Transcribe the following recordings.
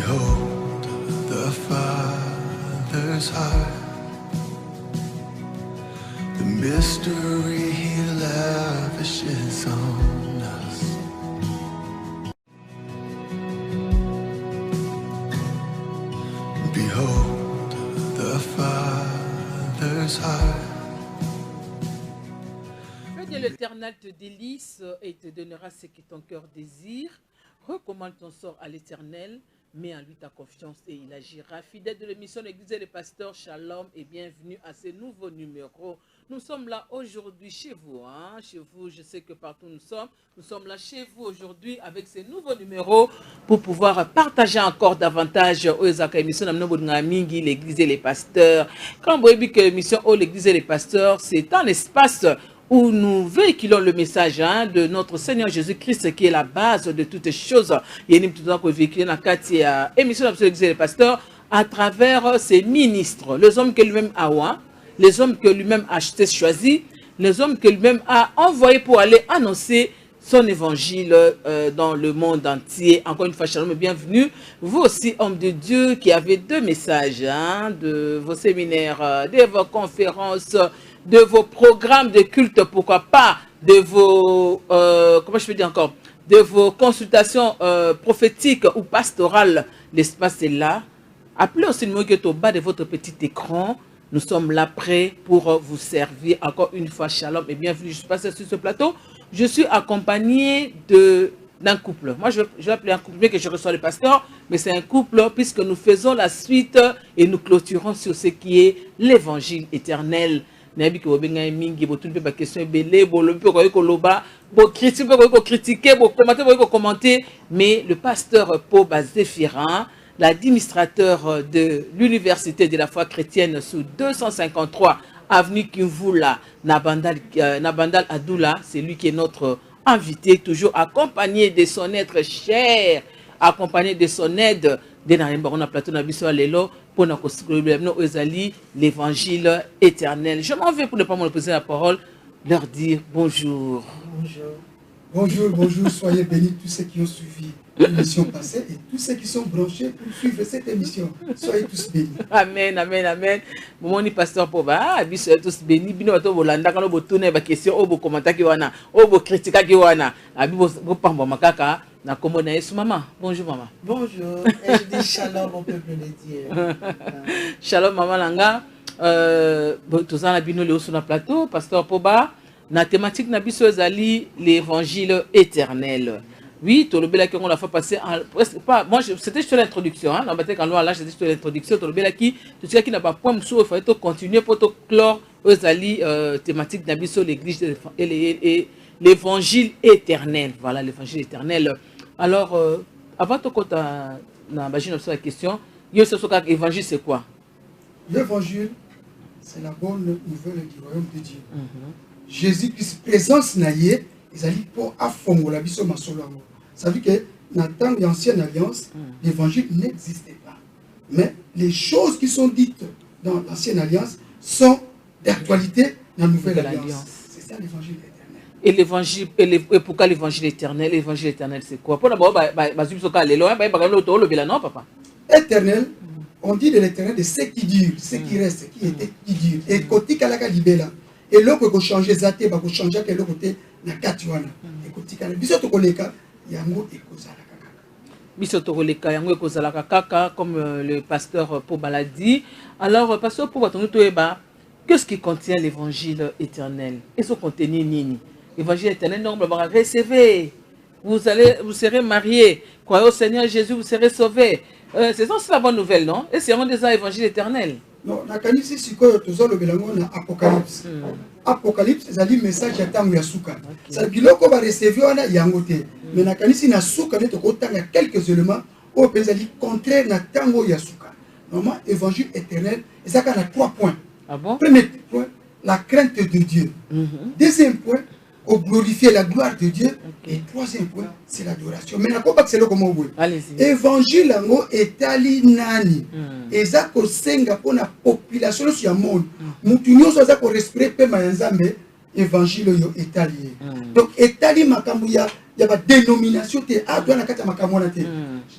Behold the Father's heart, the mystery He lavishes on us. Behold the Father's heart. Fais de l'Éternel te délice et te donnera ce que ton cœur désire. Recommande ton sort à l'Éternel, mets en lui ta confiance et il agira. Fidèle de l'émission L'Église et les pasteurs, shalom et bienvenue à ce nouveau numéro. Nous sommes là aujourd'hui chez vous, hein? Chez vous, je sais que partout nous sommes là chez vous aujourd'hui avec ce nouveau numéro pour pouvoir partager encore davantage aux émissions L'Église et les pasteurs. Quand vous voyez que l'émission L'Église et les pasteurs, c'est un espace où nous véhiculons le message de notre Seigneur Jésus-Christ qui est la base de toutes choses. Il y a une véhiculé dans la émission de l'Église et les pasteurs à travers ses ministres, les hommes que lui-même a, les hommes que lui-même a choisis, les hommes que lui-même a envoyés pour aller annoncer son évangile dans le monde entier. Encore une fois, shalom et bienvenue. Vous aussi, hommes de Dieu, qui avez deux messages de vos séminaires, de vos conférences, de vos programmes de culte, pourquoi pas, de vos, comment je peux dire encore, de vos consultations prophétiques ou pastorales. L'espace est là. Appelez aussi le mot qui est au bas de votre petit écran. Nous sommes là prêts pour vous servir. Encore une fois, shalom et bienvenue. Je suis passé sur ce plateau. Je suis accompagné d'un couple. Moi, je vais appeler un couple, bien que je reçois le pasteur, mais c'est un couple puisque nous faisons la suite et nous clôturons sur ce qui est l'évangile éternel. Nabi que obenga mingi bo tunpe ba question belé bo le peu ko critiquer bo commenter mais le pasteur Paul Zéphirin, l'administrateur de l'université de la foi chrétienne sous 253 avenue Kimvula Nabandal Adoula, c'est lui qui est notre invité, toujours accompagné de son être cher, accompagné de son aide de na plateau na biso lelo pour l'évangile éternel. Je m'en vais pour ne pas monopoliser la parole, leur dire bonjour. Bonjour, soyez bénis tous ceux qui ont suivi l'émission passée et tous ceux qui sont branchés pour suivre cette émission. Soyez tous bénis. Amen. Mon pasteur Poba, soyez tous bénis. Bino to bolanda quand vous tournez ba question au bo commentaire ki wana, au bo critique ki wana. Abi bo pamba makaka na komona Yesu maman. Bonjour maman. Bonjour. Et je dis shalom au peuple de Dieu. Shalom maman langa. Tozana la bino le sur le plateau, pasteur Poba. La thématique na biso ezali l'évangile éternel. Oui, tout le bel qui on l'a fait passer presque pas. Moi, c'était juste l'introduction. Hein. Quand là, c'était juste l'introduction. Tout le bel qui n'a pas point il fallait continuer pour clore ezali thématique na biso l'église et l'évangile éternel. Voilà, l'évangile éternel. Alors, avant de compter na la question, l'évangile c'est quoi? L'évangile, c'est la bonne nouvelle du royaume de Dieu. Jésus-Christ, présence naïe, ils allaient pour affongola biso masolo. Ça veut dire que dans le temps de l'ancienne alliance, l'évangile n'existait pas. Mais les choses qui sont dites dans l'ancienne alliance sont d'actualité dans la nouvelle alliance. C'est ça l'évangile éternel. Et l'évangile, et pourquoi l'évangile éternel? L'évangile éternel, c'est quoi? Pour d'abord, non, papa. Éternel, on dit de l'éternel de ce qui dure, ce qui reste, qui était, qui dure. Et côté kalaka libéla. Et là, on peut changer zate, on peut changer quel côté na katuana. Et côté kalaka, biso koleka yango ekozalaka kaka. Biso koleka yango ekozalaka kaka, comme le pasteur Poba l'a dit. Alors, pasteur Poba, qu'est-ce qui contient l'évangile éternel? Et ce contenu nini? L'évangile éternel, non, recevez. Vous serez mariés. Croyez au Seigneur Jésus, vous serez sauvés. C'est ça, c'est la bonne nouvelle, non? Et c'est vraiment des évangiles éternels. Non, la kanisi sikoyo tozolo belango na Apocalypse. Apocalypse c'est un message ya tango ya suka. Ça biloko ba recevoir na yango te. Mais na kanisi na suka ne to kotanga quelques éléments au pezali contraire na tango ya suka. Normalement évangile éternel et ça a 3 points. Ah bon? Premier point, la crainte de Dieu. Deuxième point, au glorifier la gloire de Dieu. Et troisième point, c'est l'adoration. Mais c'est le comment vous. Évangile est ali nani. Et ça que senga pour la population sur le monde. Mutunyo ça ko respirer pe mayanzambe évangile yo étalé. Donc étalé makambu ya ba dénomination te a doit na kata makambu na te.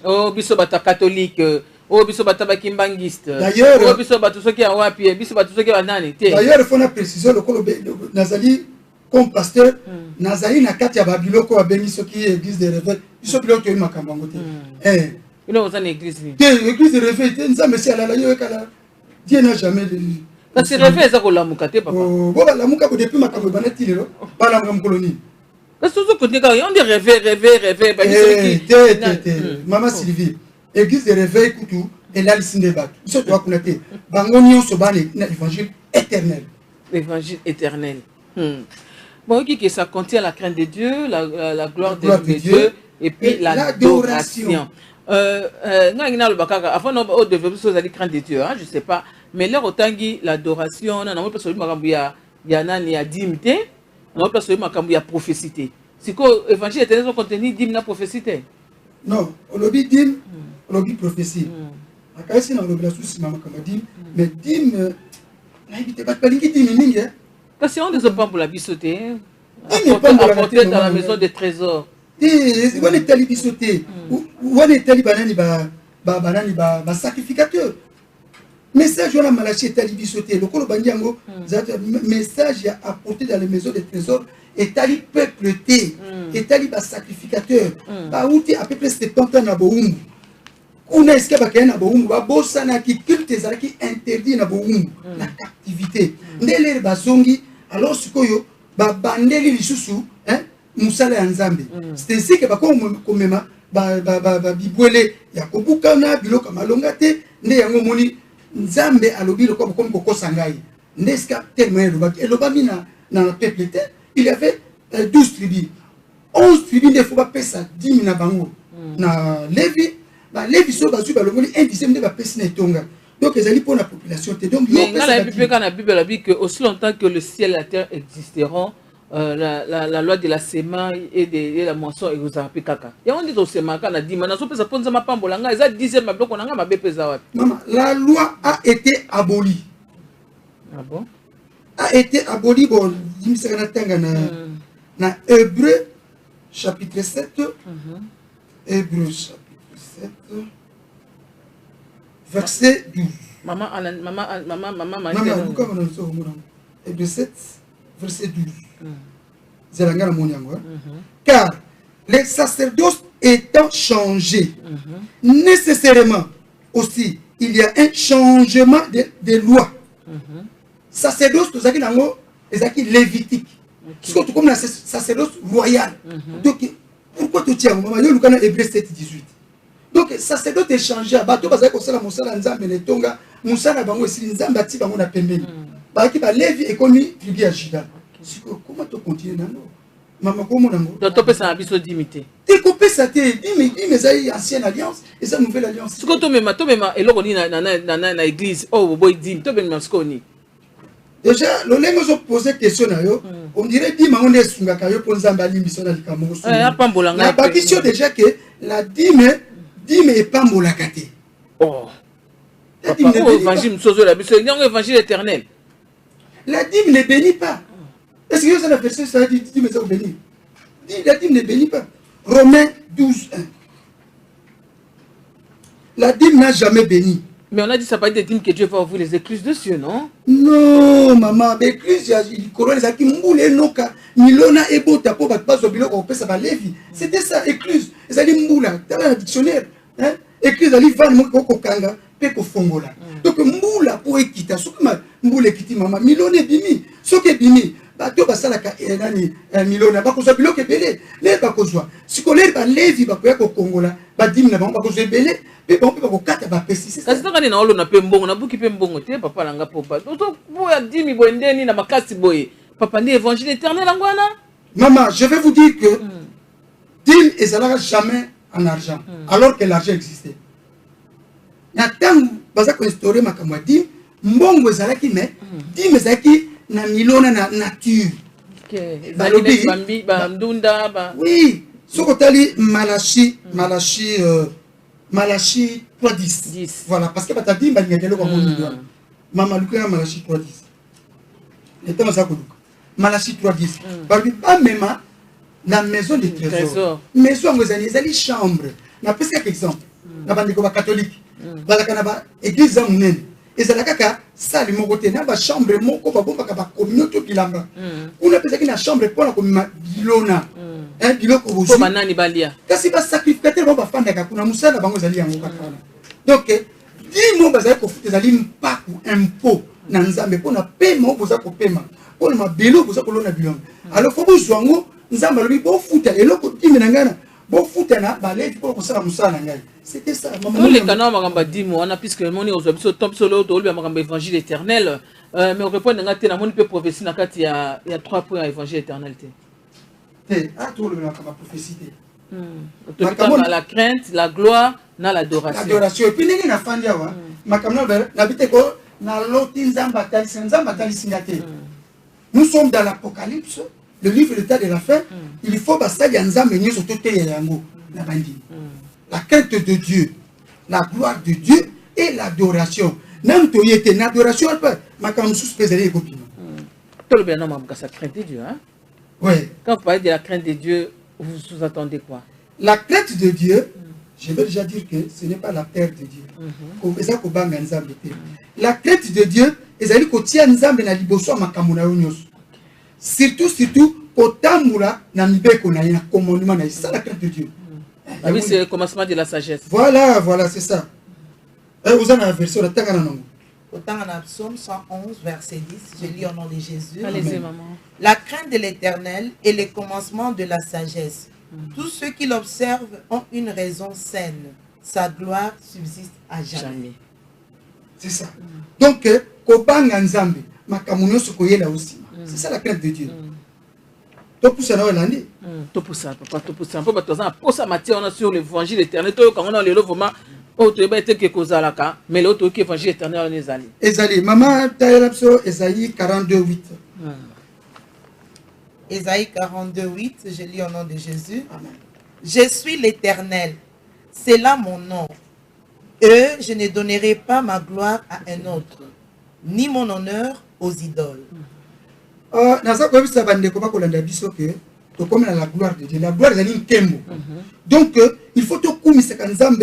Oh biso bata catholique, oh biso bata bakimbangiste. D'ailleurs, oh biso bata soki ya wapi, biso bata soki ya nani te. D'ailleurs, il faut na préciser le kolo nazali comme pasteur nazali na kati ya babiloko ba bengi soki église de réveil, biso biloko yo makambu ngote. Il est dans l'église. L'église de réveil, nzambe si ala la yo kala. Dieu n'a jamais parce que réveil ça ko la mukate papa. Oh, bon la muka ko depuis makambu banati lelo, ba la ngam koloni. Parce que tout côté on dit rêver ba Maman Sylvie, église de réveil kutu et là lisinde bat. Ce doit connaître. Bango nyonso bane na évangile éternel. L'évangile éternel. Bon, qui que ça contient la crainte de Dieu, la gloire de Dieu et puis l'adoration. Avant de développer la crainte de Dieu, je ne sais pas, mais là, autant l'adoration, on a pas seulement il y a dimité, on a pas seulement il y a prophétie. C'est quoi l'évangile éternel contenu dim na prophétie? Non, on lobby dim, on lobby prophétie. À si on lobby la souci maman comme dim, mais dim, là il pas pas lingi dim mingi. Parce qu'on ne pas pour la bisoter, apporter dans la maison des trésors. On est tali bisoter, on est tali banani ba sacrificateur. Message on a malaché tali bisoter, le kolo bandiango, message à apporter dans les maisons des trésors. Et tali peuple et tali ba sacrificateur, ba outi à peu près 70 ans na boumbu. On a escapé na boumbu, ba bosana qui culte qui interdit na boumbu, la captivité. Ndele bazongi, alors sikoyo ba bandeli lisusu, hein, musala nzambe. C'est ainsi que ba komema ba bibwele ya kobukana biloka malongate, nde yango moni nzambe alobi le comme kokosa ngai. Ndeska tellement elobami na peuple te. Il y avait 12 tribus. 11 tribus ne faut pas payer ça 10 000 na bango. Na Lévi, Lévi so bazu ba lomoni un dixième de ba pesi na tonga. Donc ils allaient pour la population. Donc mais dans la Bible a dit que aussi longtemps que le ciel et la terre existeront, la loi de la semaille et de la moisson et vous avez kaka. Et on dit au semaille quand on a dit maintenant so pesa ponza mapambola nga eza 10e bloc on nga mabe pesa wapi. Maman, la loi a été abolie. Ah bon? A été aboli bon na Hébreu chapitre 7 Hébreu chapitre 7 verset 12 maman Hébreu 7 verset 12 car les sacerdoces étant changés nécessairement aussi il y a un changement de loi. Sacerdoce, tout ça qui est lévitique. Parce que tu comme la sacerdoce royale. Donc, pourquoi tu tiens? Maman, il y a Hébreu 7, 18. Donc, sacerdoce est changé. Bato bazali ko sala mosala nzambe ne tonga, mosala bango esili nzambe ati bango na pembeni. Ba ki ba Lévi économie tribu ya Juda. Comment tu continues nango? Maman comment nango? Donc, tu peux ça biso d'imiter. Tu coupé ça te mais ça ancienne alliance et ça nouvelle alliance. Ce que tu me et l'on na église, oh boy dim, tu me ce qu'on déjà, le lenge zo poser question na yo, on dirait dit ma on est sungaka yo pour nzamba limbiso na likamongo. La question déjà que la dîme est pas molakate. Oh. Évangile sozo la biso, il y a un évangile éternel. La dîme ne bénit pas. Est-ce que ça la verset ça dit dîme ça bénit? La dîme ne bénit pas. Romains 12 1. La dîme n'a jamais béni. Mais on a dit ça pas des dîmes que Dieu va ouvrir les écluses de cieux, non? Non, maman, l'écluse, il couronne les mboule noka, milona ebota pour pas obilo on peut ça va Lévi. C'était ça écluse. Ils allaient mboula, dans le dictionnaire, hein? Écluse ali van moko kokanga pe ko fongola. Donc mboula pour ekita, ce que mboula ekiti maman, milona bimi, ce que bimi. Bato basala ka nani milona ba ko so bilo ke belé, les ba ko zo. Si ko les ba Lévi ba ko kongola, ba dim na ba ko zo belé. Mais bon, on peut pas passer. C'est ça. Quand on a on a peu bon, on a beaucoup peu bon. Tu papa langa papa. Donc pour dire mi boende ni na makasi boye. Papa ni évangile éternel angwana. Maman, je vais vous dire que dîme et ça n'ira jamais en argent, alors que l'argent existait. Natang baza ko instaurer makamwa dîme, mbongo ezalaki mais dîme ezalaki na milona na nature. OK. Balobi bambi ba ndunda ba. Oui, sokotali Malachi 3:10. Voilà, parce que tu as dit que tu as dit Maman Luka Malachi 3:10. Et tu as dit Malachi 3:10. Balobi ba mema la maison de trésor. Maison ngozani ezali chambre. Na pesa exemple. Na bandeko ba catholique. Balaka na ba église munene. Ezalaka ka salle moko te na ba chambre moko ba bomba ka ba communauté bilamba. Kuna pesa na chambre pour la komima bilona. Biloko bozu. Ko banani balia. Kasi ba sacrificateur ba fandaka kuna musala bango ezali yango kakana. Donc dis-moi bazali ko futa ezali mpaku impôt na nzambe pona paiement boza ko paiement. Pona mabelo boza ko lona bilamba. Alors faut bozwa ngo nzambe lobi bo futa eloko timbe na ngana. Bon foutana balé pour ça musala ngai c'était ça maman les canons magamba dimo on a puisque moni ozo top solo to lui magamba évangile éternel mais on répond ngati na moni pe prophétie na kati il y a 3 points à évangile éternel té ah tout le magamba prophétie la crainte la gloire na l'adoration et puis ndenge na fandi awa makamno na bité ko na loti nzamba talisi ngate nous sommes dans l'apocalypse. Le livre de l'état de la fin, il faut que ça la crainte de Dieu, la gloire de Dieu et l'adoration. Même toi, il y a une adoration, ma crainte de Dieu. Hein? Oui. Quand vous parlez de la crainte de Dieu, vous sous-attendez quoi? La crainte de Dieu, je vais déjà dire que ce n'est pas la peur de Dieu. La crainte de Dieu, surtout au tamboura na mibeko na ina commandement na ça la crainte de Dieu. Ah oui, c'est le commencement de la sagesse. Voilà, c'est ça. Vous avez la version de Tangana non. Au Tangana Psaume 111 verset 10, je lis au nom de Jésus. Allez-y maman. La crainte de l'Éternel est le commencement de la sagesse. Tous ceux qui l'observent ont une raison saine. Sa gloire subsiste à jamais. C'est ça. Donc kobanga nzambe makamunyo sokoyela aussi. C'est ça la crainte de Dieu. Tout pour ça, tout pour ça, papa, tout pour ça. Pour ça, matière, on a sur l'évangile éternel. Tout quand on a le levement, on te met que cause à la cas, mais l'autre qui évangile éternel, on est allé. Esaïe, maman, taïrapso, Esaïe 42:8. Esaïe 42:8, je lis au nom de Jésus. Amen. Je suis l'Éternel, c'est là mon nom. Je ne donnerai pas ma gloire à un autre, ni mon honneur aux idoles. La gloire de Dieu. La gloire de Dieu. Donc, il faut que tu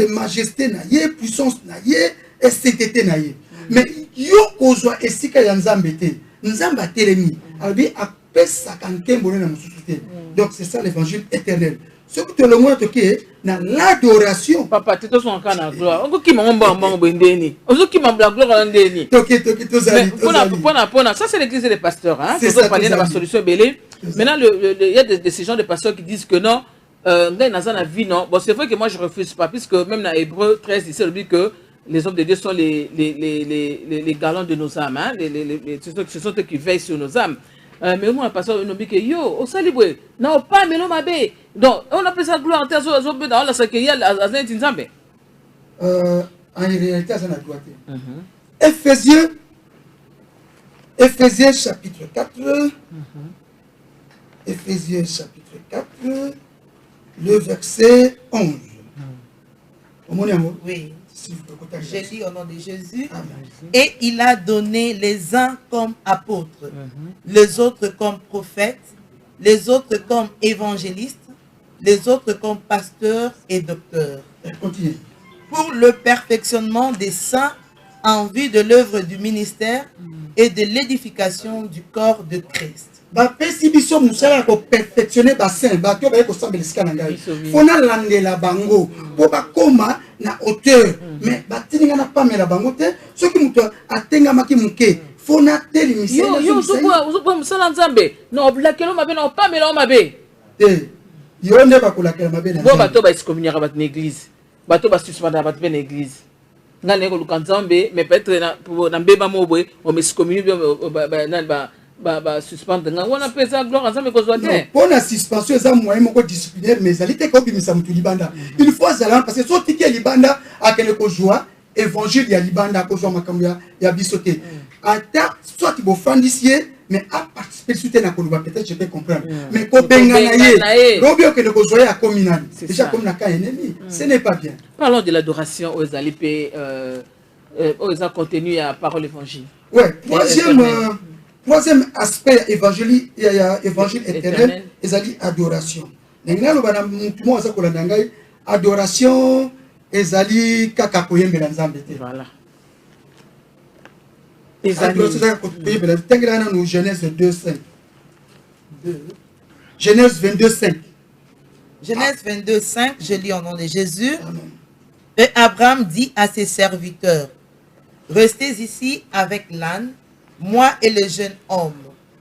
majesté, puissance, esthétique. Mais il faut que donc, c'est ça l'évangile éternel. Ce que tu le moins dans l'adoration. Papa, tu es en la gloire. On qui m'a dit la gloire. Ça, c'est l'église des pasteurs. Il faut parler de la solution belée. Maintenant, il y a de ces gens de pasteurs qui disent que non, bon, c'est vrai que moi je ne refuse pas, puisque même dans Hébreu 13, il dit que les hommes de Dieu sont les galants de nos âmes. Ce sont eux qui veillent sur nos âmes. Mais moi, le pasteur nous dit que yo, au saliboué, non, pas mais l'homme abbé. Donc, on appelle ça gloire en terre, dans la sakéia, à Zintinzambe. En réalité, ça n'a pas été. Éphésiens chapitre 4. Éphésiens chapitre 4, le verset 11. Oui. Je lis au nom de Jésus. Amen. Et il a donné les uns comme apôtres, les autres comme prophètes, les autres comme évangélistes, les autres comme pasteurs et docteurs. Continue. Pour le perfectionnement des saints en vue de l'œuvre du ministère et de l'édification du corps de Christ. Si biso musala ko perfectionner bassin ba to ba ko sambela sika na ngai fona landela bango po ba koma na hauteur mais batininga na pamela bango te soki muto atenga maki muke fona telimisa yo zo musala nzambe no blakelo mabe no pamela o mabe yo nde ba kolakela mabe na bo bato ba excommunier ba église bato ba suspendre ba na église ngane ko lukanzambe mais peut-être na mbeba mobwe o me excommunier ba suspendre on appelle ça gloire ensemble que soit bien pour la suspension ça moyen moko disciplinaire maisalité ko bimisa mutu libanda il faut ça parce que so tiki libanda akene ko joie évangile ya libanda ko joie makambo ya bisoté ata soit bo fandisie mais à participer soutien na ko peut-être je peux comprendre mais ko benga na ye robio que ko joie ya communal déjà comme na ka ennemi ce n'est pas bien. Parlons de l'adoration aux alipés aux contenu à parole évangile. Ouais, troisième troisième aspect évangile éternel, ezali adoration. Adoration ezali kaka koyembela nzambe te. Voilà. Nous Genèse 2:5. Genèse 22:5. Genèse 22:5, je lis au nom de Jésus. Amen. Et Abraham dit à ses serviteurs, restez ici avec l'âne, moi et le jeune homme.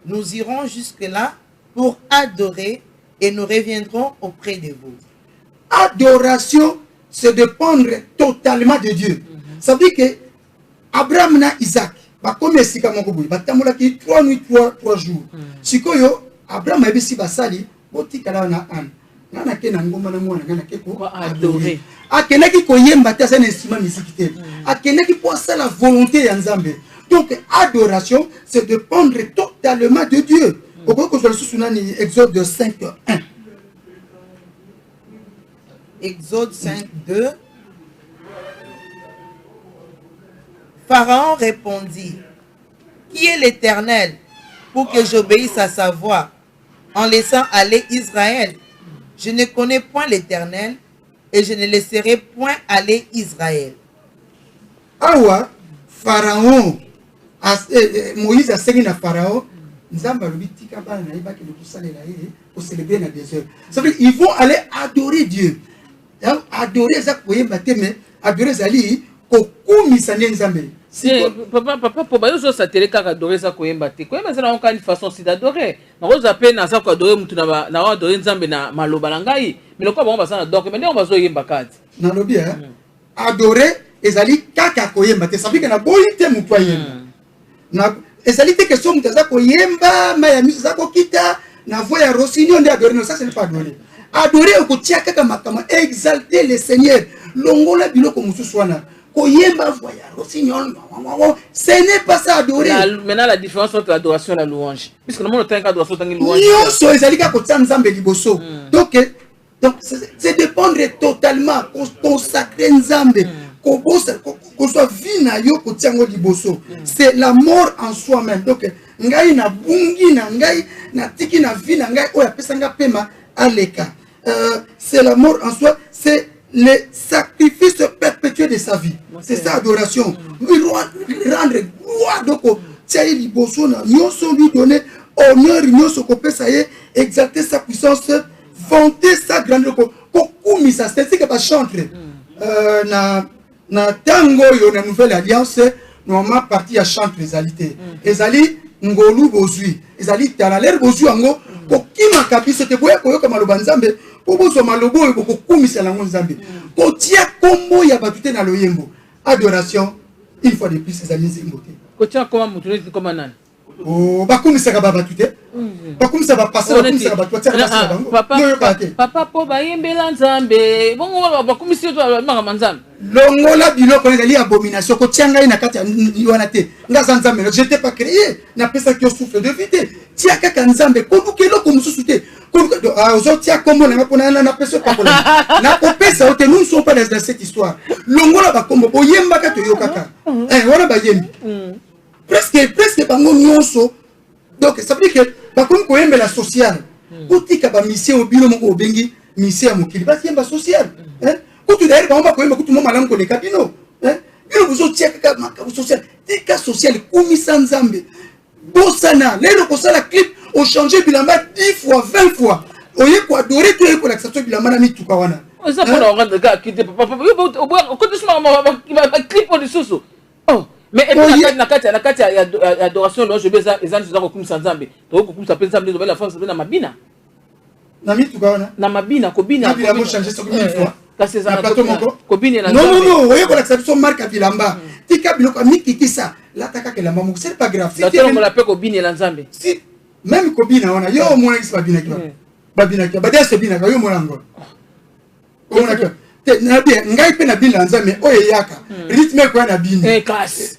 Nous irons jusque-là pour adorer et nous reviendrons auprès de vous. Adoration, c'est dépendre totalement de Dieu. Ça veut dire que Abraham na Isaac, comme ici, comme on dit, 3 nuits, 3 jours. Si Abraham a dit basali, botikala na an. Nana ke na ngoma na mwana nana ke ko adorer. Akenaki ko yemba ta un instrument musical. Akenaki pour ça la volonté ya Nzambe. Donc adoration, c'est dépendre totalement de Dieu. Pourquoi que je suis dans Exode 5:1. Exode 5:2. Pharaon répondit, qui est l'Éternel pour que j'obéisse à sa voix en laissant aller Israël? Je ne connais point l'Éternel et je ne laisserai point aller Israël. Awa, Pharaon, Moïse a ségué na Pharaon, Nzamba lobi tika bana na iba ke ko salela ye ko célébrer na désert. Ça veut dire ils vont aller adorer Dieu. Adorer ça koyemba te mais adorer zali ko kumisa Nzambe. Papa, pour bayo ça télé kaka adorer ça koyemba te. Koyemba ça na une façon si d'adorer. Na roza pe na ça ko adorer mutu na adorer Nzambe na maloba langai. Mais loko ba ça na donc mais on va zo yemba kati. Na lobi adorer ezali kaka koyemba te. Ça veut dire que na boyite mutu ayemba. Na ezali te question mutu za koyemba maya misa za ko kita na voix ya Rosinio nde adorer. Non, ça ce n'est pas adorer. Adorer au kotia kaka makama, exalter le Seigneur. Longola biloko mususu wana. Koyemba voix ya Rosinio. Ce n'est pas ça adorer. Maintenant la différence entre l'adoration et la louange. Puisque nous avons un adoration et louange. Nyonso ezali ka kotia Nzambe liboso. Donc c'est dépendre totalement consacrer Nzambe. Qu'on soit vie na yo kotia ngo liboso. C'est la mort en soi-même. Donc ngai na bungi na ngai na tiki na vie na ngai oya pesanga pema aleka. C'est la mort en soi, c'est le sacrifice perpétuel de sa vie. C'est ça adoration. Rendre gloire donc tiens liboso na nyonso lui donner honneur nyonso ko pesa ye, exalter sa puissance, vanter sa grandeur ko kumisa c'est que ba chanter na tango yo na nouvelle alliance normalement partie à chanter les alités. Ezali ngolu bozui, ezali tala l'air bozui ango ko kima kabisa te boya koyoka maloba Nzambe po bozo malobo yo ko kumisa na Nzambe. Ko tia kombo ya batute na loyembo. Adoration une fois de plus ezali nzimbo te. Ko tia koma mutu comme nani? Oh bakumisa ka batute. Bakumisa ba passer bakumisa ba batute na bango. Papa po ba yembela Nzambe. Bongo bakumisa to manga Nzambe. Longola biloko ezali abomination ko tia ngai na kati wana te. Nga Nzambe je t'ai pas créé na pesa qui souffle de vie. Tia kaka Nzambe ko lukelo ko mususu te. Tia kombo na pona na pesa pa kola. Na ko pesa ote nous ne sommes pas dans cette histoire. Longola ba kombo boyemba ka to yo kaka. Wana ba yembi. Presque bango nyonso. Donc ça veut dire que ba komi ko yembela social. Utika ba mission obino moko obengi mission ya mokili ba yemba social. Kutu d'ailleurs ba mba ko yemba kutu mo malamu ko le kabino. Bino buzo tia kaka makabu social. Tika social kumisa Nzambe. Bosana lelo ko sala clip au changer bilamba 10 fois 20 fois. Oye ko adorer to ko l'accession bilamba na mituka wana. Ça pour on rentre gars qui papa au côté suma ma clip au dessous. Oh mais et puis na kati ya adoration là je beza ezanzi za ko kumisa Nzambe. To ko kumisa penza Nzambe la force na mabina. Na mituka wana. Na mabina ko bina ko changer ça 1000 fois. Kasi za ko bina na. Non, oye ko l'accession marque bilamba. Tika biloko amikikisa. La taka ke la mamu c'est pas grave. Si on l'appelle ko bina la Nzambe. Si même ko bina wana yo mona kisa babina kiwa. Babina kiwa. Bada se bina ka yo mona ngo. Mona kiwa. Te na bien ngai pe na bina Nzambe oye yaka. Rythme ko na bina. Classe.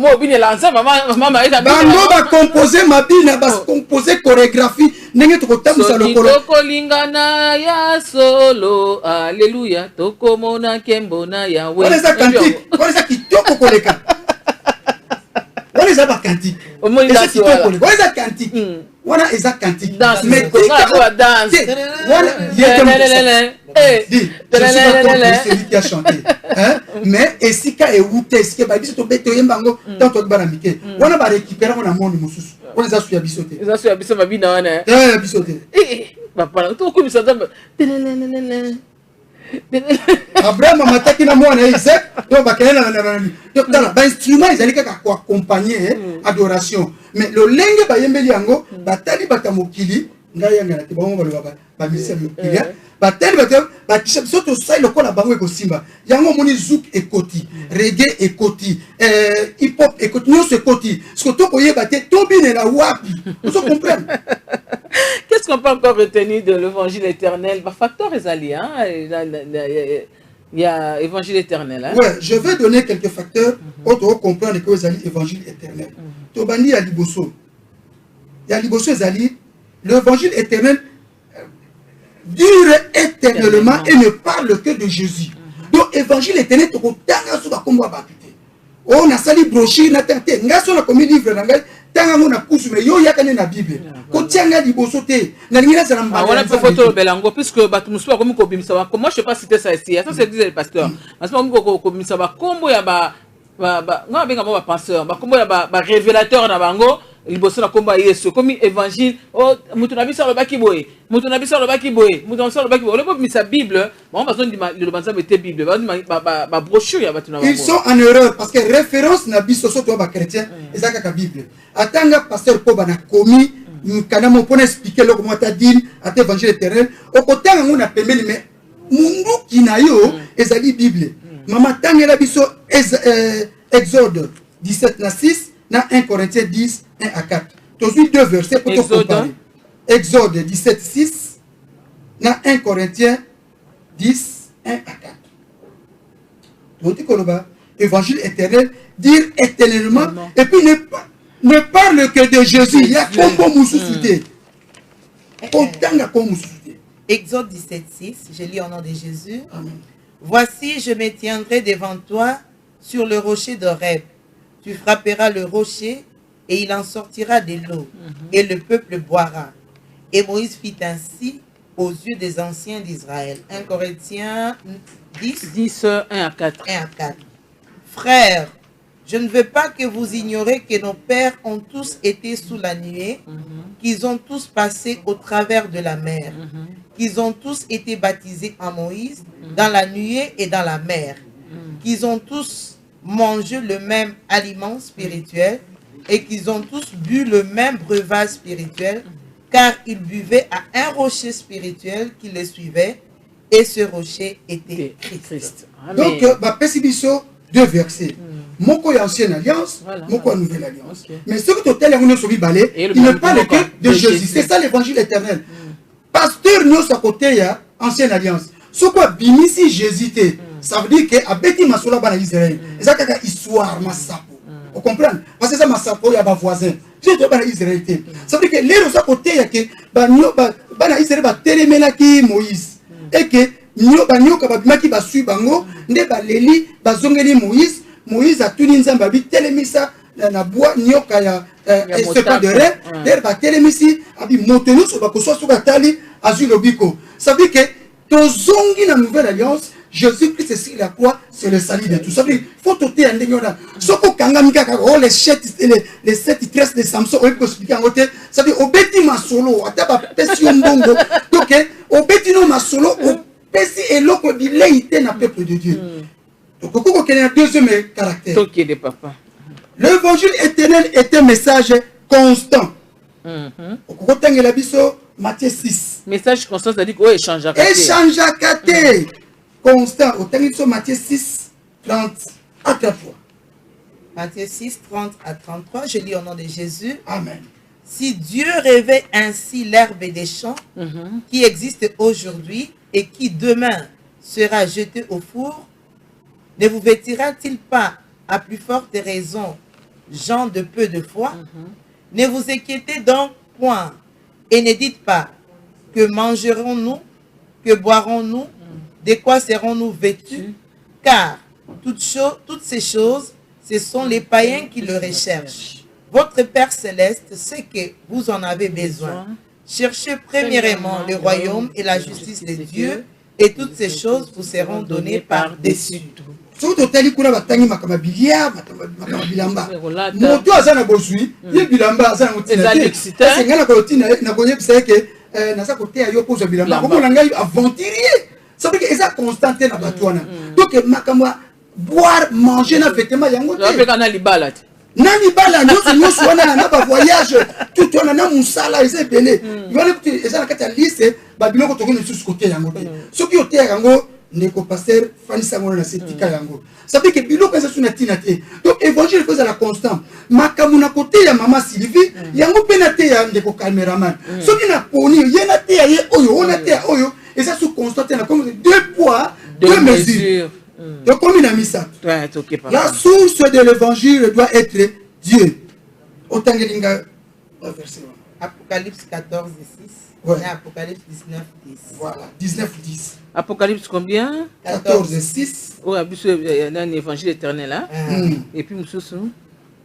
Mo bina la Nzambe mama eza bina. Bango ba composer mabina ba composer chorégraphie ndenge to tamusa lokolo. Toko lingana ya solo. Alléluia. Toko mona kembo na Yahweh. Wala za kantique. Wala za kitoko koleka. eza ba cantique. Omoni eza danse kitoko wala. le. Eza cantique. Wana eza cantique. Danse. Mais Tika danse. Wana je suis pas contre celui qui a chanté. Hein? Mais esika e wute esika ba biso to beto yembango tant to ba na mike. Wana ba récupérer on a monde mususu. On les a su ya biso te. Eza su ya biso mabina wana. Biso te. Ba to ko bisa damba. Abraham mataki na mwana Isaac donc bakena na donc dans ba instrument ils allaient kaka ko accompagner adoration mais le lenge ba yembeli yango batali batamokili ngai yanga na te bango ba musicien mokili batali ba tisha soto sai lokola bango ekosimba yango moni zouk ekoti reggae ekoti hip hop ekoti nyonso ekoti ce que to koyeba te to binela wapi vous comprenez. Qu'est-ce qu'on peut encore retenir de l'évangile éternel? Facteur Ezali, hein? Il y a évangile éternel. Hein? Ouais, je vais donner quelques facteurs pour comprendre que Ezali évangile éternel. Tobani ya liboso. Ya liboso Ezali, l'évangile éternel dure éternellement et ne parle que de Jésus. Donc évangile éternel to kotanga so ba kombo bakite. Oh na sali brochure na tente, ngaso na komi livre na ngai. Tanga na kusume yo yakane na Bible. Ko tianga liboso te. Na ngina za mbala. Voilà pour photo belango puisque batu musuba komi ko bimisa ba. Moi je sais pas citer ça ici. Ça c'est disait le pasteur. Parce que komi ko bimisa ba kombo ya ba nga benga ba penseur. Ba kombo ya ba révélateur na bango. Liboso na kombo ya Yesu. Komi évangile. Oh mutu na biso lo baki boye. Mutu na biso lo baki boye. Mutu na biso lo baki boye. Le peuple misa Bible. Bon besoin de le banza mete Bible. Ba brochure ya batu na bango. Ils sont en erreur parce que référence na biso so to ba chrétien ezaka ka Bible. Atanga pasteur Koba na komi kana mo pona expliquer loko mo ta dire ate évangile éternel okotanga ngona pembeni mais mundu kinayo ezali Bible. Mama tangela biso Exode 17 na 6 na 1 Corinthiens 10 1 à 4. Tozui deux versets pour te comparer. Exode 17 6 na 1 Corinthiens 10 1 à 4. Donc koloba évangile éternel dire éternellement et puis ne parle que de Jésus. Il y a comme Moussoussouté. Exode 17, 6, je lis au nom de Jésus. Amen. Voici, je me tiendrai devant toi sur le rocher d'Horeb. Tu frapperas le rocher et il en sortira de l'eau et le peuple boira. Et Moïse fit ainsi aux yeux des anciens d'Israël. 1 Corinthiens 10, 1 à 4. 1 à 4. Frères, je ne veux pas que vous ignorez que nos pères ont tous été sous la nuée, qu'ils ont tous passé au travers de la mer, qu'ils ont tous été baptisés en Moïse, dans la nuée et dans la mer, qu'ils ont tous mangé le même aliment spirituel et qu'ils ont tous bu le même breuvage spirituel, car ils buvaient à un rocher spirituel qui les suivait, et ce rocher était Christ. Donc, deux versets. Moko est ancienne alliance, moko est nouvelle alliance. Mais ce que tu as dit, il ne parle que de Jésus. C'est ça l'évangile éternel. Pasteur, nous, à côté, il y a ancienne alliance. Ce que binisi Jésus, ça veut dire que Abeti Masola Bana Israël. C'est une histoire, Massapo. Vous comprenez? Parce que ça, Massapo, il y a un voisin. C'est Bana Israël. Ça veut dire que les gens à côté, il y a que Bana Israël va téléménaki Moïse. Et que Nyo banyoka babimaki basui bango nde baleli bazongeli Moïse a tuni nzamba bi telemisa na bois nyoka ya sepa de rêve der ba telemisi abi motenu so bakoso so batali azui lobiko. Ça veut dire que tozongi na nouvelle alliance Jésus-Christ sur la croix c'est le salut de tout. Ça veut dire faut toter andengona soko kangami kaka les sept tresses de Samson on peut expliquer en côté. Ça veut dire obeti masolo ataba pesi mbongo donc obeti no masolo Pesi est l'autre dileité na peuple de Dieu. Donc, on connaît un deuxième caractère. L'évangile éternel est un message constant. On connaît la biso Matthieu 6. Message constant, c'est-à-dire qu'on échange à côté. Échange à côté. Constant. On connaît Matthieu 6, 30 à 33. Matthieu 6, 30 à 33. Je lis au nom de Jésus. Amen. Si Dieu revêt ainsi l'herbe des champs qui existe aujourd'hui et qui demain sera jeté au four, ne vous vêtira-t-il pas à plus forte raison, gens de peu de foi? Ne vous inquiétez donc point et ne dites pas que mangerons-nous, que boirons-nous, de quoi serons-nous vêtus? Car toutes ces choses, ce sont les païens qui le recherchent. Votre Père Céleste sait que vous en avez besoin. Cherchez premièrement le royaume et la justice de Dieu, et toutes ces choses vous seront données par-dessus. Soki totali kuna batangi makama bilia makama bilamba moto aza na bosui ye bilamba aza na motina te c'est ngala ko tina na ko yebisa ke na sa côté yo pozo bilamba ko na ngai aventurier ça veut dire que eza constanté na batwana donc makama boire manger na vêtement yango te pe kana libala te nani bala nyonso wana na ba voyage tout wana na musala eza belé yone kuti eza na kati ya liste ba biloko to ko sur côté yango te soki yo te yango Neko pasteur Fanisa Mona Setika yango. Ça veut dire que bilo pesa suna tinate. Donc évangile faisait la constante. Makamuna côté ya maman Sylvie, yango penate ya ndeko cameraman. Ce qui n'a poni, yena te ya ye oyo, ona te ya oyo, et ça sous constante na comme deux poids, deux mesures. Donc comme il a mis ça. La source de l'évangile doit être Dieu. Otangelinga verset. Apocalypse 14 et 6. Ouais. Et Apocalypse 19, 10. Voilà, 19, 10. Apocalypse combien? 14 et 6. Oui, il y a un évangile éternel là. Et puis, Moussoussou.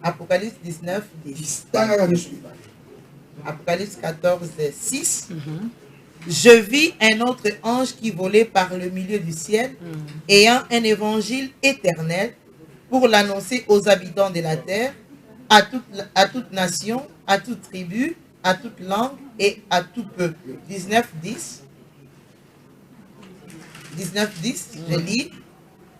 Apocalypse 19, 10. Apocalypse 14 et 6. Je vis un autre ange qui volait par le milieu du ciel, ayant un évangile éternel pour l'annoncer aux habitants de la terre, à toute nation, à toute tribu, à toute langue et à tout peuple. 19, 10. 19, 10, je lis.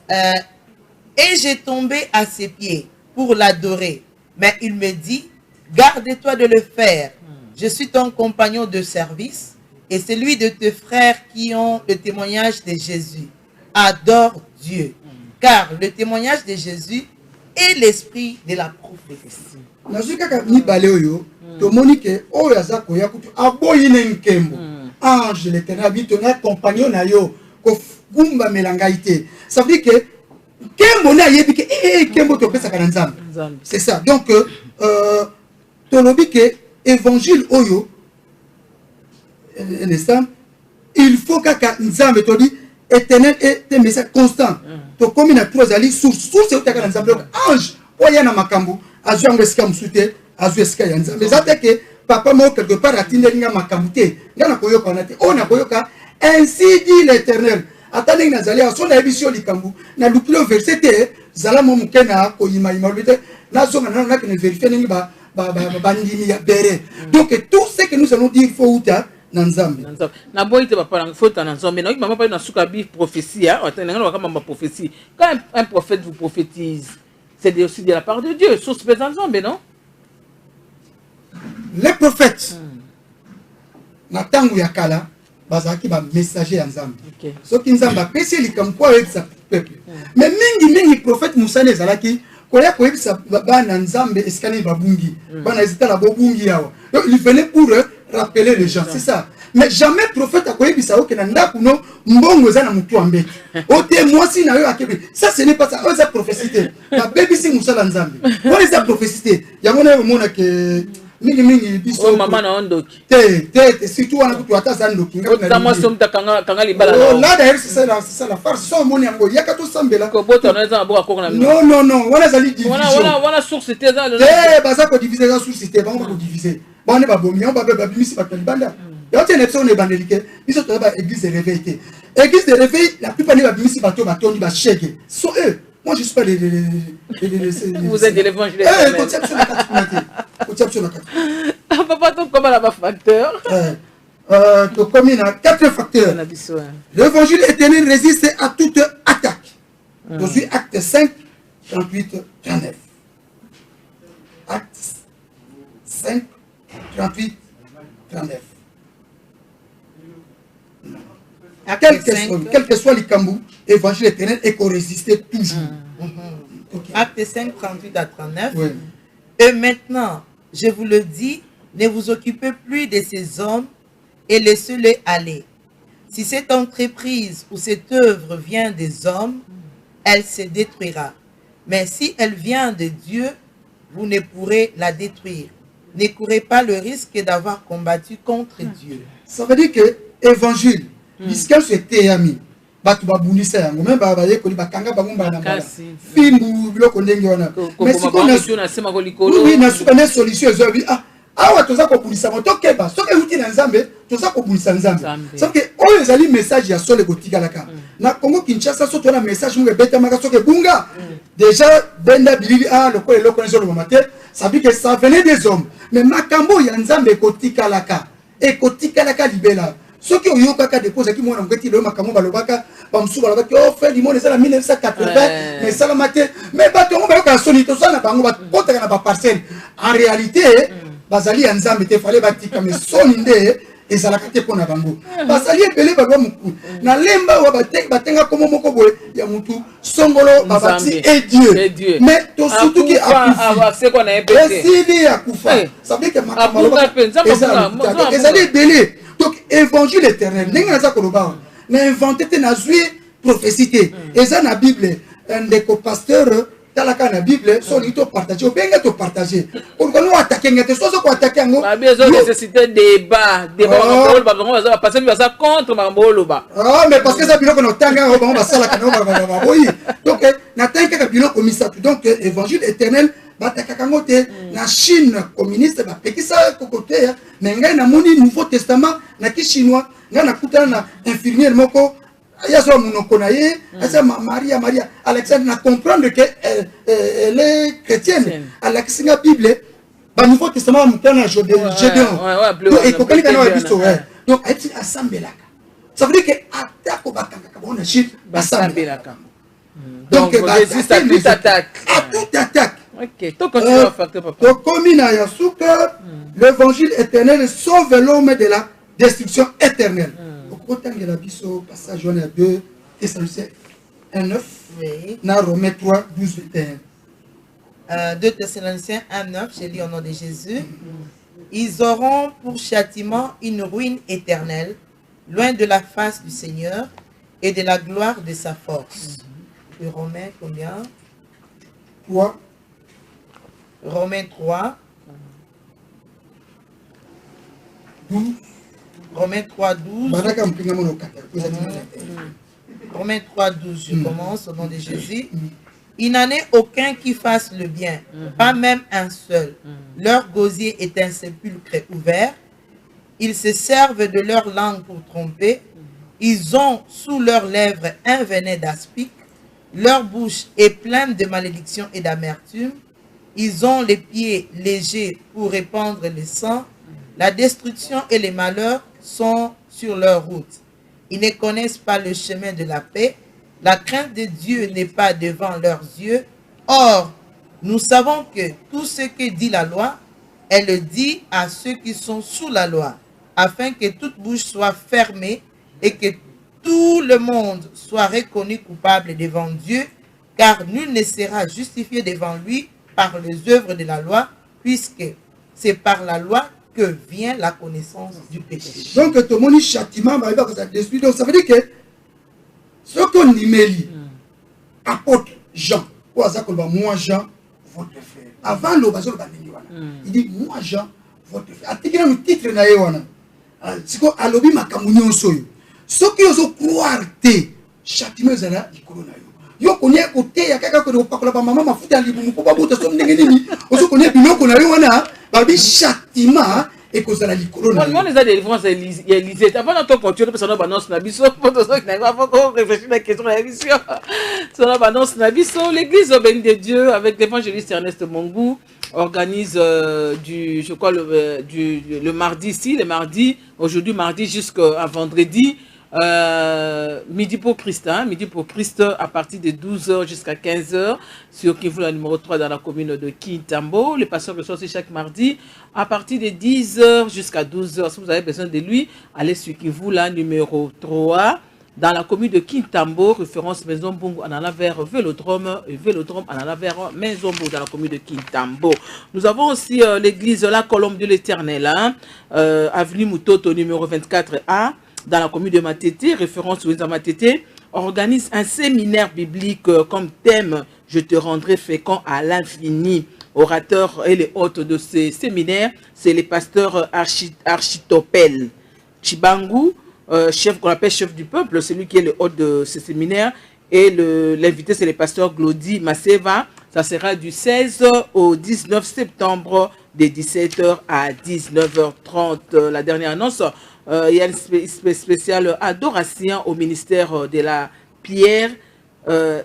Et j'ai tombé à ses pieds pour l'adorer. Mais il me dit, garde-toi de le faire. Je suis ton compagnon de service et celui de tes frères qui ont le témoignage de Jésus. Adore Dieu. Car le témoignage de Jésus est l'esprit de la prophétie. Ange l'éternel habite compagnon na yo ko gumba melangaité. Ça veut dire que Kembo na yebi ke Kembo to pesa kana nzambe. C'est ça. Donc tolobi ke évangile oyo il faut que nzambe to dit éternel et tes messages constants. To comme na trois ali source c'est kana nzambe ange oya na makambo azwanga sika musute azwe sika ya nzambe. Ça veut que papa mo quelque part atindelinga makambo te ngana koyoka na te ona koyoka ainsi dit l'éternel. Attendez que nazali a son émission likambu na lukilo verset zala mo mukena ko yima lute na zonga na que ne vérifier ningi ba bandini ya bere. Donc tout ce que nous allons dire faut uta na nzambe na boite ba parang faut na nzambe na mama pa na suka bi prophétie attendez ngana kama prophétie quand un prophète vous prophétise c'est aussi de la part de Dieu source de nzambe non. Les prophètes na tangu ya kala bazaki ba messager ya nzambe soki nzambe apesi likambo avec sa peuple mais mingi prophète Moussa nezalaki koya koyebisa bana nzambe eskani babungi bana ezita la bobungi yawa donc il venait pour rappeler les gens c'est ça mais jamais prophète akoyebisa oke na ndaku no mbongo za na mutu ambeki ote mwasi na yo akebi ça ce n'est pas ça c'est prophétie ba bebisi Moussa la nzambe what is that prophétie yango na yo mona ke mingi biso mama na ondoki te surtout wana kutu ata zandoki ngaka moi somta kanga libala là d'ailleurs c'est ça la farce so moni yango yaka to sambela ko boto na za boka ko na non wana zali division wana source te za le baza ko diviser za source te bango ko diviser bone ba bomi on ba bimisi ba libanda ya tene pso ne bandelike biso to ba église de réveil église de réveil la plupart ne ba bimisi ba to ba chege so eux. Moi, je suis pas vous êtes de l'évangile. Papa, tu comment là-bas facteur tu combines à 4 facteurs. L'évangile éternel résiste à toute attaque. Je suis acte 5, 38, 39. Acte 5, 38, 39. Quel que soit le cambou, l'évangile éternel est qu'on résistait toujours. Acte 5, 38 à 39. Oui. Et maintenant, je vous le dis, ne vous occupez plus de ces hommes et laissez-les aller. Si cette entreprise ou cette œuvre vient des hommes, elle se détruira. Mais si elle vient de Dieu, vous ne pourrez la détruire. Ne courez pas le risque d'avoir combattu contre Dieu. Ça veut dire que l'évangile, puisqu'elle se téami, batu babundisa yango même baye ko bakanga bango mbala mbala fimbu biloko ndenge wana mais siko na suka na solution ezobi awa toza ko bundisa moto keba soki uti na nzambe toza ko bundisa nzambe soki oyo ezali message ya sole kotika laka na Congo Kinshasa so tona message mo beta maka soki bunga déjà benda bilili lokole lokole zo lo matin ça veut dire que ça venait des hommes mais makambo ya nzambe kotika laka et kotika laka libela ce qui ont kaka dépose qui moi on ngeti le makambo balobaka bamsu balobaka fait limon les années 1980 mais ça la maté mais bato on ba soni to sana bango ba kota na ba parcelle en réalité bazali ya nzambe te fallait batika mais soni nde ezalaka te pona bango basali ebele balwa muku na lemba wa batenga komo moko boye ya mutu songolo babati et Dieu mais to surtout qui a c'est qu'on a épété c'est ya kufa ça veut dire que makambo ezali ebele. Donc, évangile éternel, n'a inventé na prophétie. Et ça, dans la Bible, un des pasteurs, dans la Bible, sont partagés, ou bien ils partagés. Pour que nous attaquions, nous sommes attaqués. Nous avons nécessité débat, parce que ça contre Mamboloba. Ah, mais parce que ça, bilo que nous tanga, on va ça la canova, oui. Donc, n'attend que bilo comme ça. Donc, évangile éternel. Na Chine communiste ba pekisa kokote mais ngai na moni Nouveau Testament na ki chinois ngai na kutana na infirmière moko ya so munoko na ye asa Maria Alexandre na comprendre que elle est chrétienne Alexandre Bible ba Nouveau Testament mutana Gédéon et kokali kana biso donc eti asambelaka ça veut dire que attaque bakanga ka na Chine asambelaka donc résiste à toute attaque. Ok, tu continues à faire papa. Donc, comme il y a l'évangile éternel sauve l'homme de la destruction éternelle. Au temps de la biso, passage 2, Thessaloniciens 1:9, dans Romains 3, 12, 21. 2 Thessaloniciens 1:9, j'ai lu au nom de Jésus. Ils auront pour châtiment une ruine éternelle, loin de la face du Seigneur et de la gloire de sa force. Et Romains combien? 3. Romains 3. 12. Romains 3, 12. Romains 3, 12, je commence au nom de Jésus. Il n'en est aucun qui fasse le bien, pas même un seul. Leur gosier est un sépulcre ouvert. Ils se servent de leur langue pour tromper. Ils ont sous leurs lèvres un venin d'aspic. Leur bouche est pleine de malédiction et d'amertume. Ils ont les pieds légers pour répandre le sang. La destruction et les malheurs sont sur leur route. Ils ne connaissent pas le chemin de la paix. La crainte de Dieu n'est pas devant leurs yeux. Or, nous savons que tout ce que dit la loi, elle le dit à ceux qui sont sous la loi, afin que toute bouche soit fermée et que tout le monde soit reconnu coupable devant Dieu, car nul ne sera justifié devant lui par les œuvres de la loi, puisque c'est par la loi que vient la connaissance du péché. Donc, tout le monde châtiment, donc ça veut dire que ce qu'on y met, apôtre Jean, moi Jean, votre frère. Avant le bazar, il dit moi Jean, votre frère. A le titre na yewana. C'est quoi alobi makamunyo soyo. Ce qui osent croire te châtiment zala ikolo na yo. Yo konya kote ya kaka ko pakola ba mama mafuta libumu ko babuta so ndenge nini. Oso konya biloko na yo wana babi châtiment et cause la likolo na. Moi les a délivrance Élysée. Avant notre continuer parce qu'on balance na biso pour ceux qui n'arrivent pas à réfléchir à la question de la mission. Ça balance na biso l'église au béni de Dieu avec l'évangéliste Ernest Mongou organise je crois le mardi ici, le mardi, aujourd'hui mardi jusqu'à vendredi, midi pour Christ, midi pour Christ à partir de 12h jusqu'à 15h sur Kivu la numéro 3 dans la commune de Kintambo. Les pasteurs reçoivent aussi chaque mardi à partir de 10h jusqu'à 12h. Si vous avez besoin de lui, allez sur Kivu la numéro 3 dans la commune de Kintambo, référence Maison Bongo, en allant vers Vélodrome, et Vélodrome en allant vers Maison Bongo, dans la commune de Kintambo. Nous avons aussi l'église La Colombe de l'Éternel, avenue Moutoto, numéro 24A, dans la commune de Matete, référence Oueza Matete, organise un séminaire biblique comme thème « Je te rendrai fécond à l'infini ». Orateur et les hôtes de ce séminaire, c'est les pasteurs Architopel Chibangu, chef qu'on appelle chef du peuple, celui qui est le hôte de ce séminaire. Et l'invité, c'est le pasteur Glody Maseva. Ça sera du 16 au 19 septembre, de 17h à 19h30. La dernière annonce, il y a une spéciale adoration au ministère de la pierre,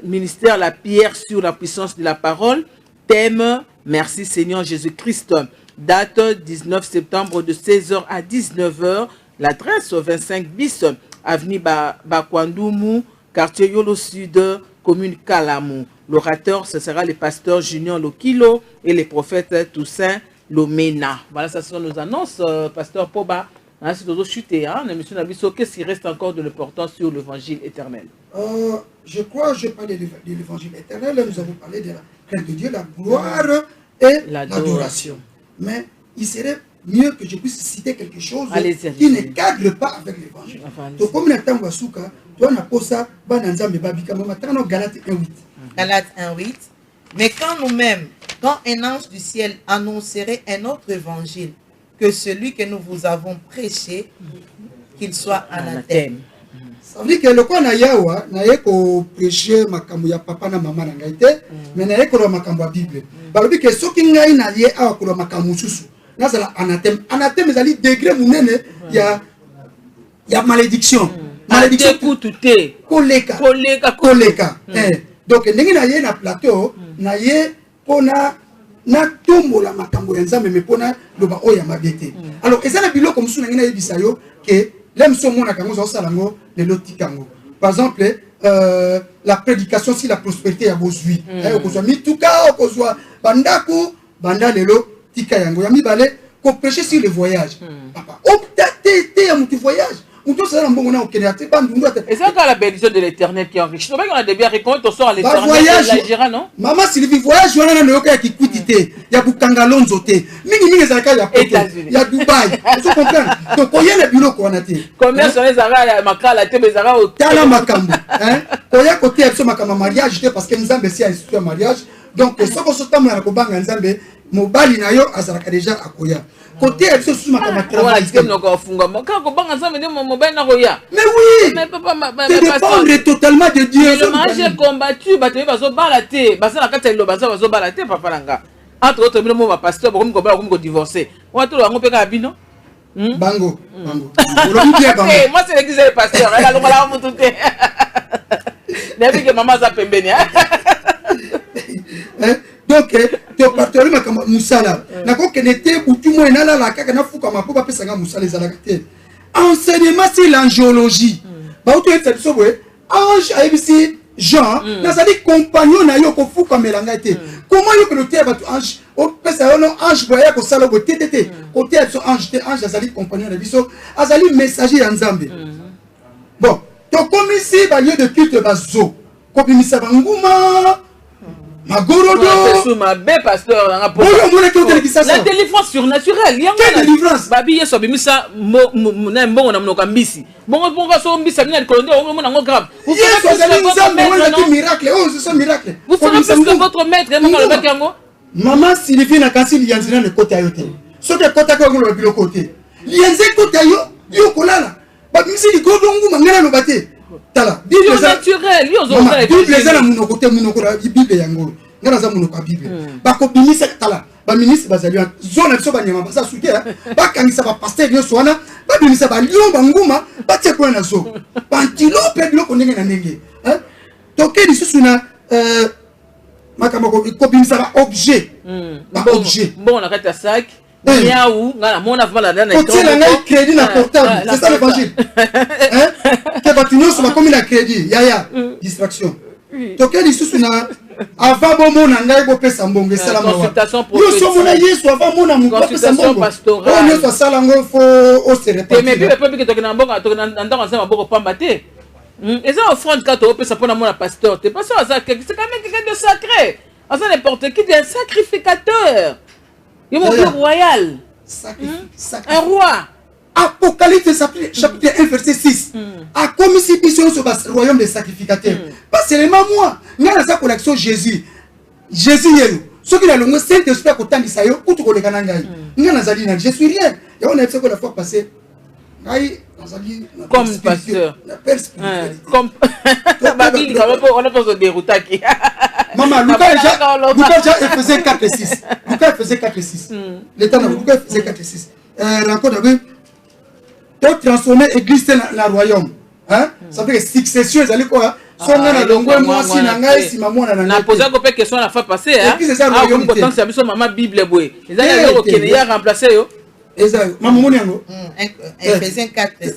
ministère la pierre sur la puissance de la parole. Thème, merci Seigneur Jésus-Christ. Date 19 septembre de 16h à 19h. L'adresse 25 bis, avenue Bakwandoumou, quartier Yolo Sud, commune Kalamou. L'orateur, ce sera le pasteur Junior Lokilo et le prophète Toussaint Lomena. Voilà, ça sont nos annonces. Pasteur Poba, c'est toujours chuté. Qu'est-ce qui reste encore de l'important sur l'évangile éternel? Je crois, je parlais de l'évangile éternel. Nous avons parlé de la crainte de Dieu, la gloire et l'adoration. Mais il serait mieux que je puisse citer quelque chose qui ne cadre pas avec l'évangile. Donc, comme le temps Wasuka, toi, on a posé ça, Galate 1:8. Galate 1:8. Mais quand nous-mêmes, quand un ange du ciel annoncerait un autre évangile que celui que nous vous avons prêché, qu'il soit anathème. Ça veut dire que le quoi na yawa, na yeko prêcher makambo ya papa na maman na ngaite, mais na yeko lo makambo ya Bible. Balobi que soki ngai na ye awa ko lo makambo susu. Na sala anathème. Anathème ezali degré munene ya malédiction. Malédiction kututé. Koleka. Donc ndenge na ye na plateau, na ye pona na tombo la makambo ya nzambe me pona loba oya mabete. Alors ezala biloko musu na ngina yebisa yo que l'aime son mona kango zo salango le lotikango. Par exemple, la prédication si la prospérité ya bozui. Okozwa mituka, okozwa bandaku, banda lelo tika yango. Ya mibale ko prêcher sur le voyage. Papa, optate ya mutu voyage. Et c'est encore la bénédiction de l'éternel qui est enrichi. On a des biens récoltés, on sort à l'éternel. Non? Maman Sylvie, voyage, il y a un voyage qui coûte. Il y a Boukangalonzo. Il y a Dubaï. Tu comprends? Donc, il y a le bureau qu'on a dit. Combien sont les arabes à Makala, Tébézara au Tala Makambo. Il y a côté de mariage parce que nous avons un mariage. Donc, ce qu'on se tente à Kobanga Nzambe, Mobali Nayo, Azaraka déjà à Koya. Côté elle se mais oui, c'est dépendre totalement de Dieu. Le mariage est combattu, entre autres, mon pasteur, pour divorcer. On va tout le monde Bango. Moi, c'est l'église des pasteurs. Elle a le malade pour tout. Depuis que maman a pembé. Donc, tu as parlé de Moussala. D'accord, que n'était ou tout le monde là, la caca n'a fouca ma pauvre personne Moussala les alagatés. Enseignement, c'est l'angiologie. Bah, tu es fait ça, ouais. Ange, ABC, Jean, n'a pas dit compagnon n'a eu qu'au fouca mélangate. Comment est-ce que le terme ange, au pesa non ange voyait qu'au salon au TTT, côté de son ange, ange azali compagnon de biso, azali messager en Zambie. Bon, donc comme ici, bah lieu de culte bazo, comme ici ça va ngouma. Magorodo. La délivrance surnaturelle. Quelle délivrance? Babi yeso bimisa mbongo na mnoka mbisi. Bongo so mbisa mina kolonde on ngo grave. Vous faites miracle. Oh, c'est un miracle. Vous faites parce que votre maître est le bec yango. Maman Sylvie na kasi lianzina le côté ayote. So de côté ko ngolo bilo côté. Lianze côté yo kolala. Ba misi di godongu mangana no bate. Tala, Bible naturel, Bible ezala munoko te munoko la Bible yango. Ngana za munoko Bible. Ba ko bimisa tala, ba ministre bazali zona biso ba nyama ba suke, ba kangisa ba pasteur yo swana, ba bimisa ba lion ba nguma, ba tsekona na zo. Ba antilope biloko ndenge na ndenge. Toke lisusu na makama ko bimisa ba objet. Ba objet. Bon na kata sac. Miaou, mon avant la dernière. Quand il a un crédit dans portable, c'est ça l'évangile. Que bâtiment soit comme il a crédit, yaya, distraction. Donc il dit avant bon mon anga go pesa mbongo sala mawa. Consultation prophétique. Yo so mona yeso avant mon amu pesa mbongo. Oh yo so sala ngo fo o se répéter. Mais bien peuple que tokena mbongo tokena ndanga nzama boko pamba te. Et ça offrande quand on pesa pona mon pasteur. T'es pas sûr ça c'est quand même quelqu'un de sacré. Ça n'importe qui est un sacrificateur. Il est royal. Un roi. Apocalypse chapitre 1 verset 6. A commis si mission sur le royaume des sacrificateurs. Pas seulement moi. Nous avons la collection Jésus. Jésus yelu. Ce qui a le Saint-Esprit à côté de ça, où tu connais Kanangai. Nous avons dit je suis rien. Et on a fait que la fois passée. Comme pasteur. Comme Babi, on a pas de dérouter. Maman, Lucas faisait 4 et 6. Lucas faisait 4 et 6. L'état de Lucas faisait 4 et 6. Rencontre avec pour transformer l'église dans le royaume. Hein? Ça veut dire que succession, ils allaient quoi? Si on a longue moi si nangai si maman na na poser une question la fois passée hein. Ah comme pourtant c'est biso maman Bible boy. Ils allaient au Kenya remplacer yo. Exact. Maman mon yango. Éphésiens 4 et 6.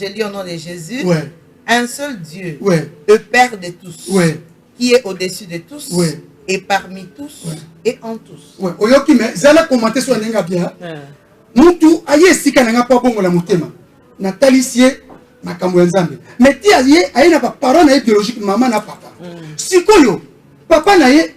Je lis au nom de Jésus. Ouais. Un seul Dieu. Ouais. Le Père de tous. Ouais. Qui est au-dessus de tous. Ouais. Et parmi tous. Ouais. Et en tous. Ouais. Oyoki mais zala commenter sur nenga bien. Mutu aye sika nanga pa bongo la motema. Natalisie makambo nzambe. Mais ti aye na ba parole na biologique maman na papa. Sikoyo papa na ye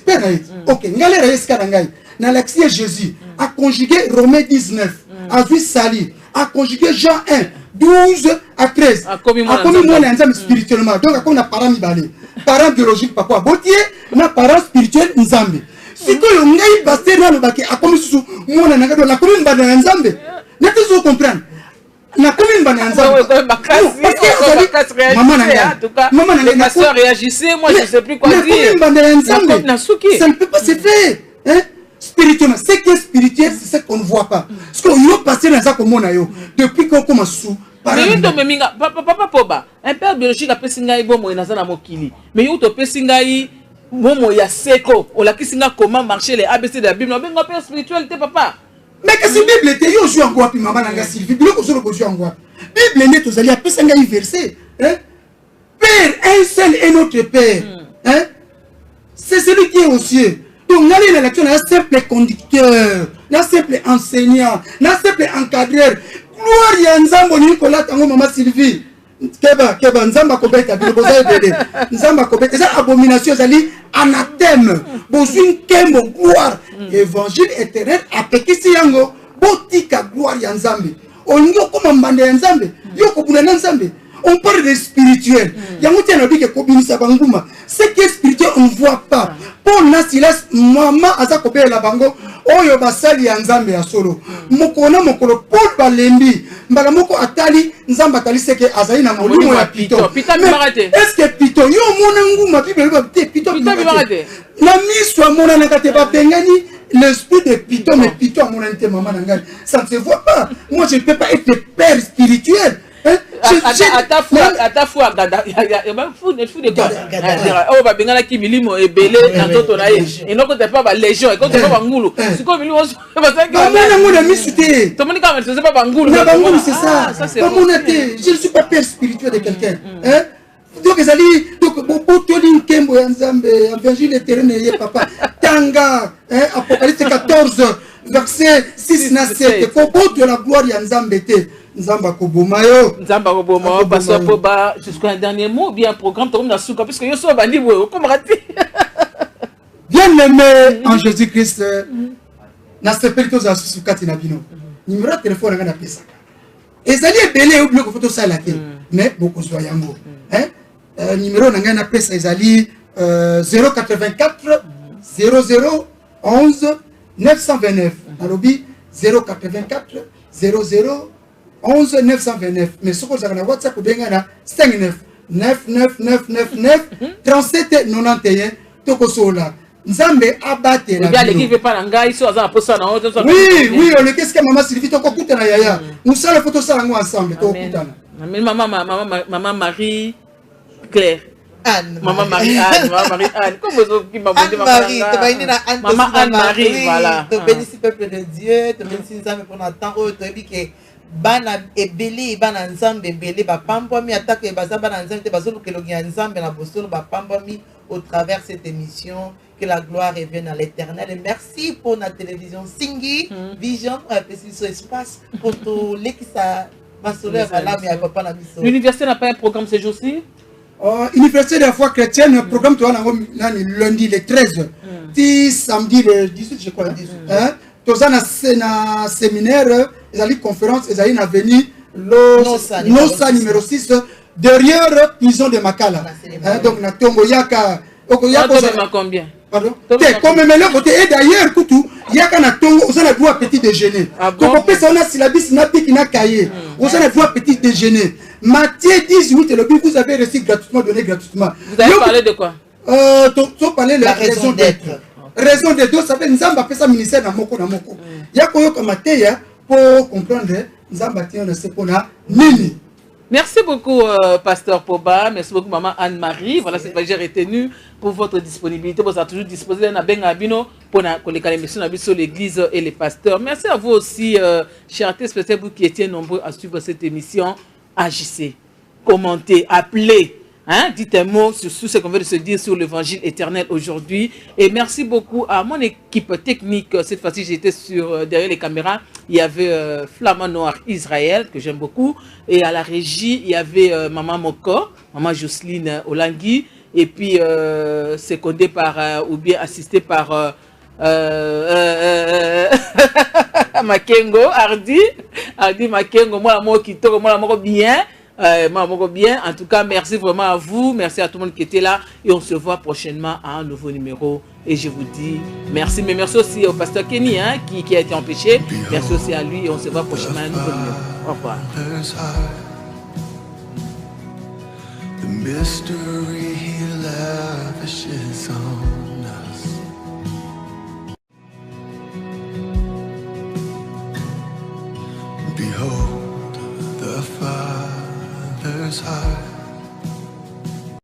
père na ye. OK, ngalera yeska ngai. Na l'accès Jésus a conjugué Romains 19, a vu Sali, a conjugué Jean 1, 12 à 13. A commis mon nzambe spirituellement. Donc on a parents mibale. Parents biologiques papa botier, na parents spirituels nzambe. Sikoyo ngai pasteur na lobaki a commis sous mon nanga do la commune bana nzambe. N'êtes-vous comprendre? La commune bananzambe. Maman les pasteurs réagissaient, moi je ne sais plus quoi dire. Ça ne peut pas se faire. Hein? Spirituellement, ce qui est spirituel, c'est ce qu'on ne voit pas. Ce qu'on a passé dans ça comme on a eu depuis qu'on commence sous. Papa Poba, un père biologique a fait singaï bon moi dans mokili. Mais you to fait singaï bon moi ya seko. On l'a qui singa comment marcher les ABC de la Bible. Mais un père spirituel t'es papa. Mais que si Bible était yo joue en quoi puis maman nanga Sylvie bilo ko solo ko joue en quoi. Bible n'est aux alliés a fait singaï verset. Hein? Père un seul et notre père. Hein? C'est celui qui est aux cieux. Donc, nous allons l'élection, un simple conducteur, un simple enseignant, un simple encadreur. Gloire ya nzambo Nicolas tango maman Sylvie. Keba nzamba kobeta biloboza ebele. Nzamba kobeta ça abomination zali anathème. Bozun kembo gloire. Évangile éternel apekisi yango botika gloire ya nzambe. Onyo koma mbande ya nzambe. Yo kobuna na nzambe. On parle de spirituel. Ce qui est spirituel, on ne voit pas. Pour Nasilas, maman, Aza Kobe la bango, Oyo Basali Nzambe ya solo. Mokona Mokolo, Paul Balembi, Mbalamoko Atali, Nzamba Tali Seke Azaï na Molimo ya Pito. Est-ce que Pito, Yo Monangu, ma Bible, Pito, la mise soit mon anakate Bapengani, l'esprit de Pito, mais Pito à mon ante maman Nangal. Ça ne se voit pas. Moi, je ne peux pas être père spirituel. À ta foi, fou de quoi? Oh, bah, bien là qui milimo et belé dans ton aïe. Et non, quand t'es pas légion, et quand t'es pas bangoulou. C'est comme milimo. Tout le monde quand même, c'est pas bangoulou. C'est ça. Je ne suis pas père spirituel de quelqu'un. Donc, les alliés, donc, Botolin Kembo Nzambe, Évangile éternel, papa, Tanga, Apocalypse 14, verset 6 na 7, Kobo de la gloire Nzambe. Nzamba Kobomayo. Nzamba Kobomayo, Pasteur Poba, jusqu'à un dernier mot, bien programme, tout le monde a souka, parce que yo so bandi wo, comme raté. Bien aimé en Jésus-Christ, na sepelto za susukati na bino. Numéro de téléphone na pesaka. Ezali ebele ou bloko photo ça la télé, mais beaucoup soient yango. Hein? Numéro na pesa ezali 084 00 11 929. Alobi 084 00 11 929. Mais ce que vous avez na WhatsApp ou bien na 59 99999 37 91 tokosola. Nzambe abate la. L'équipe veut pas ngai so aza posa na autre. Oui, on le qu'est-ce que maman Sylvie tokokuta na yaya. Nous ça la photo ça ensemble tokokuta na. Maman Marie Claire. Anne. Maman Marie Anne. Comment vous qui m'a dit Maman Anne-Marie, voilà. Tu bénis le peuple de Dieu, tu bénis Nzambe pour notre temps, tu dis que bana ebeli bana Nzambe ebeli ba pambomi attaque baza bana Nzambe te bazolo ke logi Nzambe na bosolo ba pambomi au travers cette émission. Que la gloire revienne à l'Éternel. Et merci pour notre télévision Singi Vision pour appeler ce espace pour tout l'équipe ça ma soeur là mais elle papa la mission. L'université n'a pas un programme ces jours-ci? Université de la foi chrétienne, le programme toi lundi le 13, samedi le 18 je crois. Hein? Tous na séminaire, ils allaient conférence, ils allaient venir Nosa numéro 6 derrière prison de Makala. Donc na Tongo Yaka. Combien? Pardon? Comme le côté, et d'ailleurs, il y a qu'un atongo, on a droit petit déjeuner. Donc, on a syllabus, on a cahier. On a droit petit déjeuner. Matthieu 18, vous avez reçu gratuitement, donné gratuitement. Vous avez parlé de quoi? Tu parlé de la raison d'être. Raison d'être, ça fait Nzamba fait ça ministère dans Moko. Il y a quoi comme Matthieu pour comprendre Nzamba tient le sepona nini. Merci beaucoup, Pasteur Poba. Merci beaucoup, Maman Anne-Marie. Voilà, c'est que j'ai retenu pour votre disponibilité. Vous êtes toujours disposé d'un abino pour les émissions sur l'Église et les pasteurs. Merci à vous aussi, chers spécialistes, vous qui étiez nombreux à suivre cette émission. Agissez, commentez, appelez. Hein? Dites un mot sur ce qu'on veut se dire sur l'évangile éternel aujourd'hui. Et merci beaucoup à mon équipe technique. Cette fois-ci, j'étais derrière les caméras. Il y avait Flamand Noir Israël, que j'aime beaucoup. Et à la régie, il y avait Maman Moko, Maman Jocelyne Olangui. Et puis, secondé par, ou bien assisté par Makengo, Hardy Makengo, moi, l'amour qui tourne, moi, l'amour bien. Bien. En tout cas, merci vraiment à vous. Merci à tout le monde qui était là. Et on se voit prochainement à un nouveau numéro. Et je vous dis merci. Mais merci aussi au pasteur Kenny qui a été empêché. Merci aussi à lui. Et on se voit prochainement à un nouveau numéro. Au revoir. The mystery he lavishes on us. Behold the Father's heart.